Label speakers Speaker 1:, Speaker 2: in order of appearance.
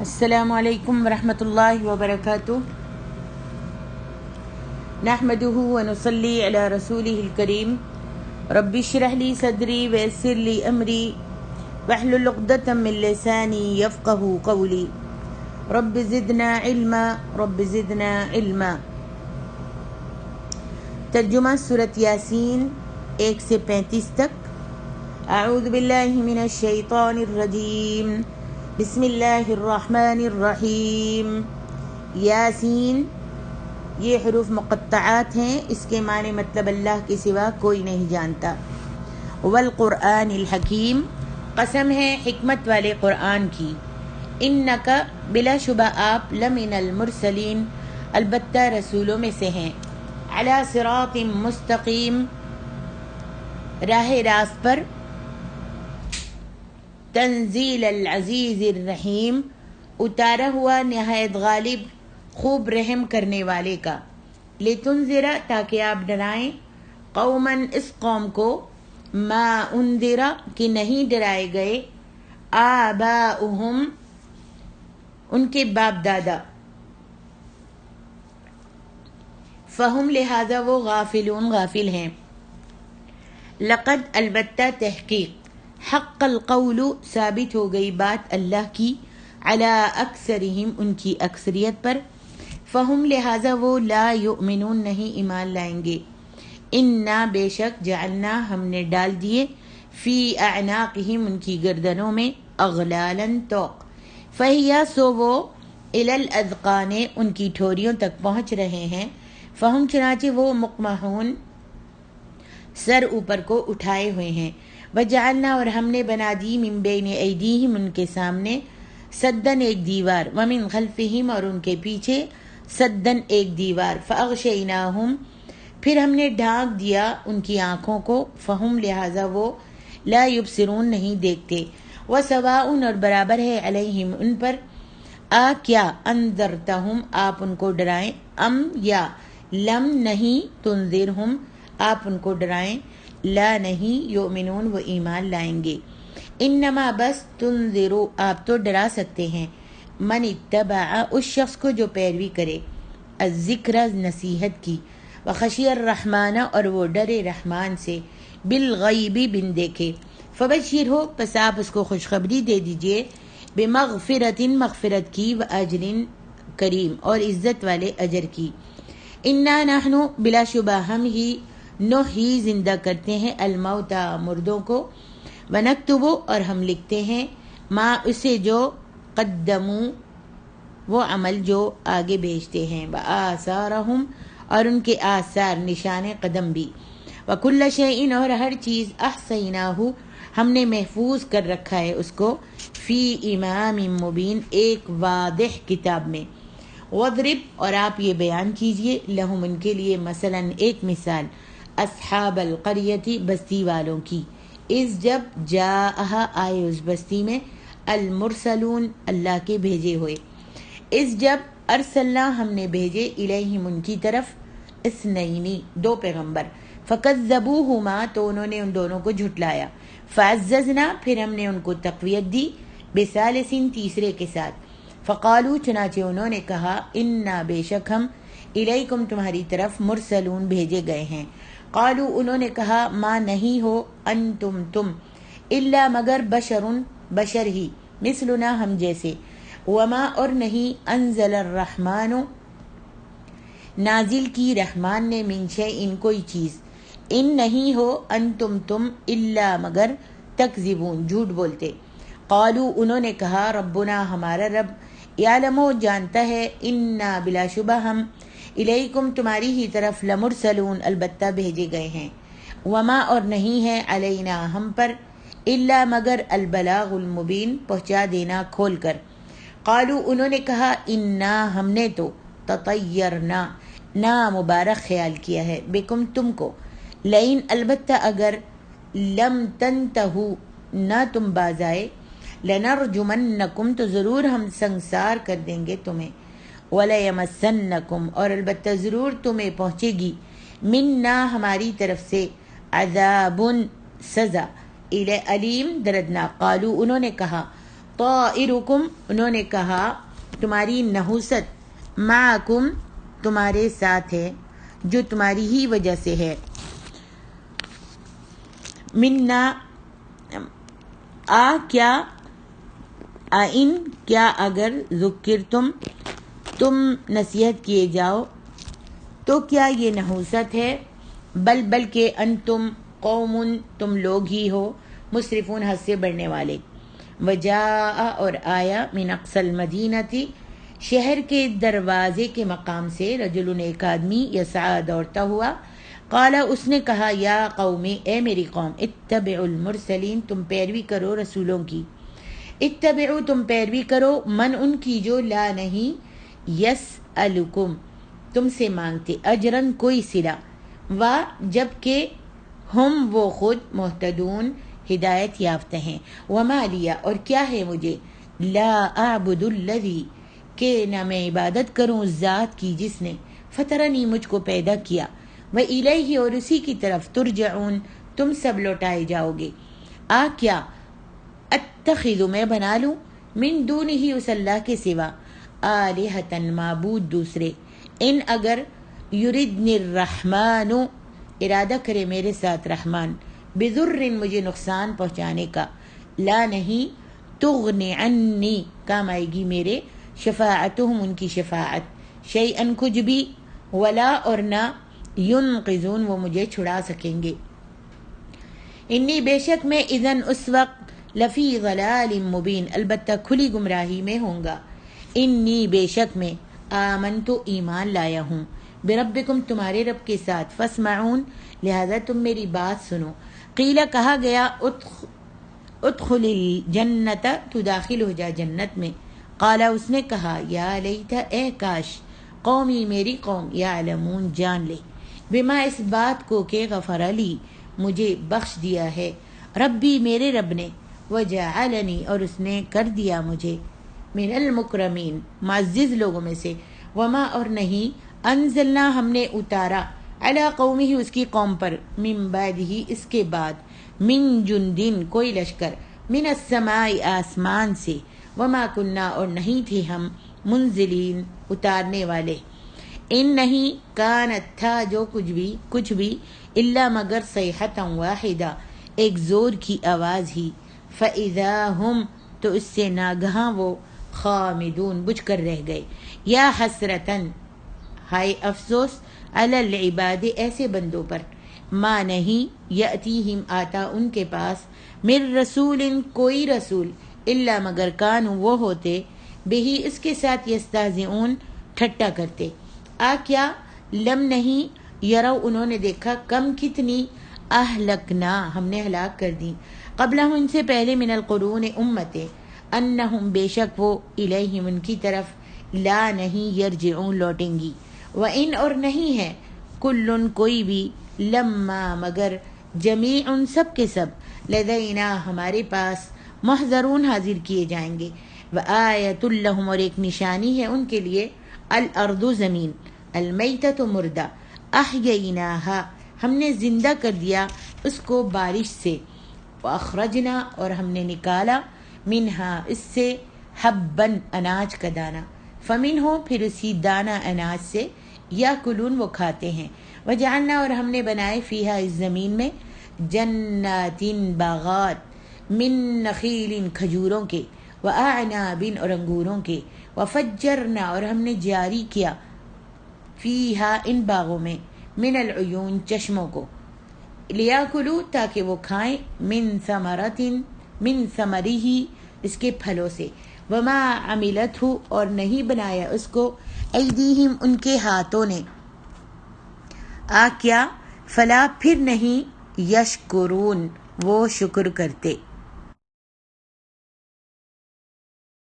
Speaker 1: السلام علیکم ورحمۃ اللہ وبرکاتہ نحمده ونصلی علی رسولہ الکریم رب اشرح لی صدری ویسر لی امری واحلل عقدۃ من لسانی یفقہوا قولی رب زدنا علما ترجمہ سورۃ یاسین 1 سے 35 تک۔ اعوذ باللہ من الشیطان الرجیم، بسم اللہ الرحمن الرحیم۔ یاسین یہ حروف مقطعات ہیں، اس کے معنی مطلب اللہ کے سوا کوئی نہیں جانتا۔ والقرآن الحکیم، قسم ہے حکمت والے قرآن کی۔ انک بلا شبہ آپ لمن المرسلین، البتہ رسولوں میں سے ہیں۔ علی صراط مستقیم، راہ راست پر۔ تنزیل العزیز الرحیم، اتارا ہوا نہایت غالب خوب رحم کرنے والے کا۔ لتنذر، تاکہ آپ ڈرائیں، قوماً اس قوم کو، ما انذر کہ نہیں ڈرائے گئے، آباؤہم ان کے باپ دادا، فہم لہذا وہ غافلون غافل ہیں۔ لقد البتہ تحقیق، حق القول ثابت ہو گئی بات اللہ کی، علی اکثرہم ان کی اکثریت پر، فہم لہذا وہ لا یؤمنون نہیں ایمان لائیں گے۔ انا بے شک جعلنا ہم نے ڈال دیے، فی اعناقہم ان کی گردنوں میں، اغلالا توق، فہیا سو وہ، الی الاذقان ان کی ٹھوریوں تک پہنچ رہے ہیں، فہم چنانچہ وہ مقمحون سر اوپر کو اٹھائے ہوئے ہیں۔ وجعلنا اور ہم نے بنا دی، من بین ایدیہم ان کے سامنے، سدن ایک دیوار، ومن خلفہم اور ان کے پیچھے، سدن ایک دیوار، فاغشیناہم پھر ہم نے ڈھانک دیا ان کی آنکھوں کو، فہم لہذا وہ لا یبصرون نہیں دیکھتے۔ وسواء اور برابر ہے، علیہم ان پر، کیا انذرتہم آپ ان کو ڈرائیں، ام یا لم نہیں تنذرہم آپ ان کو ڈرائیں، لا نہیں یؤمنون وہ ایمان لائیں گے۔ انما بس تنذرو آپ تو ڈرا سکتے ہیں، من اتبع اس شخص کو جو پیروی کرے، الذکر نصیحت کی، وخشی الرحمن اور وہ ڈرے رحمان سے، بالغیب بن دیکھے، فبشر ہو پس آپ اس کو خوشخبری دے دیجئے، بمغفرت مغفرت کی، واجر کریم اور عزت والے اجر کی۔ انا نحن بلا شبہ ہم ہی، نحیی زندہ کرتے ہیں، الموتى مردوں کو، ونکتب اور ہم لکھتے ہیں، ما اسے جو، قدموا وہ عمل جو آگے بھیجتے ہیں، وآثارہم اور ان کے آثار نشان قدم بھی، وکل شیء اور ہر چیز، احصیناہ ہم نے محفوظ کر رکھا ہے اس کو، فی امام مبین ایک واضح کتاب میں۔ وَاضْرِبْ اور آپ یہ بیان کیجئے، لہم ان کے لیے، مثلا ایک مثال، اصحاب القریۃ بستی والوں کی، اس جب جاءہا آئے اس بستی میں، المرسلون اللہ کے بھیجے ہوئے، اس جب ارسلنا ہم نے بھیجے، الیہم ان کی طرف، اثنین دو پیغمبر، فکذبوہما تو انہوں نے ان دونوں کو جھٹلایا، فعززنا پھر ہم نے ان کو تقویت دی، بثالث تیسرے کے ساتھ، فقالو چنانچہ انہوں نے کہا، انا بے شک ہم، الیکم تمہاری طرف، مرسلون بھیجے گئے ہیں۔ قالو انہوں نے کہا، ما نہیں ہو، انتم تم، الا مگر بشرن بشر ہی، مثلنا ہم جیسے، وما اور نہیں، انزل الرحمن نازل کی رحمان نے، من شیء کوئی چیز، ان نہیں ہو، انتم تم، الا مگر، تکذبون جھوٹ بولتے۔ قالو انہوں نے کہا، ربنا ہمارا رب، یعلم جانتا ہے، انا بلا شبہ ہم، الیکم تمہاری ہی طرف، لمرسلون البتہ بھیجے گئے ہیں، وما اور نہیں ہے، علینا ہم پر، الا مگر، البلاغ المبین پہنچا دینا کھول کر۔ قالو انہوں نے کہا، انا ہم نے تو، تطیرنا نا مبارک خیال کیا ہے، بکم تم کو، لئن البتہ اگر، لم تنتہو نہ تم باز آئے، لنرجمنکم تو ضرور ہم سنگسار کر دیں گے تمہیں، وَلَيَمَسَّنَّكُمْ اور البتہ ضرور تمہیں پہنچے گی، منا ہماری طرف سے، عذاب سزا، علیم دردناک۔ قالو انہوں نے کہا، طائرکم انہوں نے کہا تمہاری نحوست معکم تمہارے ساتھ ہے جو تمہاری ہی وجہ سے ہے. منا کیا اگر ذکرتم تم نصیحت کیے جاؤ تو کیا یہ نحوست ہے؟ بلکہ انتم قوم تم لوگ ہی ہو مسرفون حد سے بڑھنے والے. وجاء اور آیا من اقصى المدینہ شہر کے دروازے کے مقام سے رجل ایک آدمی یسعی دوڑتا ہوا. قال اس نے کہا یا قوم اے میری قوم اتبعوا المرسلین تم پیروی کرو رسولوں کی. اتبعوا تم پیروی کرو من ان کی جو لا نہیں یسألکم تم سے مانگتے اجرن کوئی صلہ و جبکہ ہم وہ خود مہتدون ہدایت یافتہ ہیں. وما لیا اور کیا ہے مجھے لا اعبد الذی کہ نہ میں عبادت کروں ذات کی جس نے فطرنی مجھ کو پیدا کیا وإلیہ اور اسی کی طرف ترجعون تم سب لوٹائے جاؤ گے. کیا اتخذ میں بنا لوں من دونہ اس اللہ کے سوا آلہۃ معبود دوسرے ان اگر یردن الرحمن ارادہ کرے میرے ساتھ رحمان بضر مجھے نقصان پہنچانے کا لا نہیں تغنی عنی کام آئے گی میرے شفاعتہم ان کی شفاعت شیئن کچھ بھی ولا اور نہ ینقذون وہ مجھے چھڑا سکیں گے. انی بے شک میں اذن اس وقت لفی ضلال مبین البتہ کھلی گمراہی میں ہوں گا. انی بے شک میں آمنت ایمان لایا ہوں بربکم تمہارے رب کے ساتھ فاسمعون لہذا تم میری بات سنو. قیل کہا گیا ادخل الجنت تو داخل ہو جا جنت میں. قال اس نے کہا یا لیت اے کاش قومی میری قوم یعلمون جان لے بما اس بات کو کہ غفر لی مجھے بخش دیا ہے ربی میرے رب نے وجعلنی اور اس نے کر دیا مجھے من المکرمین معزز لوگوں میں سے. وما اور نہیں انزلنا ہم نے اتارا علی قومہ اس کی قوم پر من بعدہ اس کے بعد من جندن کوئی لشکر من السماء آسمان سے وما کننا اور نہیں تھے ہم منزلین اتارنے والے. ان نہیں کانت تھا جو کچھ بھی الا مگر صیحۃ واحدہ ایک زور کی آواز ہی فاذا ہم تو اس سے ناگہاں وہ خامدون بجھ کر رہ گئے. یا حسرتن ہائے افسوس علی العباد ایسے بندوں پر ما نہیں یأتیہم آتا ان کے پاس من رسول کوئی رسول الا مگر کانوا وہ ہوتے بہی اس کے ساتھ یستہزئون ٹھٹا کرتے. کیا لم نہیں یرو انہوں نے دیکھا کم کتنی اہلکنا ہم نے ہلاک کر دی قبلہم ان سے پہلے من القرون امتیں انہم بے شک وہ الیہم ان کی طرف لا نہیں یرجعون لوٹیں گی. وان اور نہیں ہے کلن کوئی بھی لما مگر جمیع سب کے سب لدینا ہمارے پاس محضرون حاضر کیے جائیں گے. وآیۃ لہم اور ایک نشانی ہے ان کے لیے الارض زمین المیتۃ مردہ احییناہا ہم نے زندہ کر دیا اس کو بارش سے واخرجنا اور ہم نے نکالا منہا اس سے حبن اناج کا دانہ فمنہ پھر اسی دانہ اناج سے یاکلون وہ کھاتے ہیں. وجعلنا اور ہم نے بنائے فیہا اس زمین میں جنات باغات من نخیل کھجوروں کے واعناب اور انگوروں کے وفجرنا اور ہم نے جاری کیا فیہا ان باغوں میں من العیون چشموں کو لیاکلوا تاکہ وہ کھائیں من ثمرہ اس کے پھلوں سے. وما عملتہ اور نہیں بنایا اس کو ایدیہم ان کے ہاتھوں نے کیا فلا پھر نہیں یشکرون وہ شکر کرتے.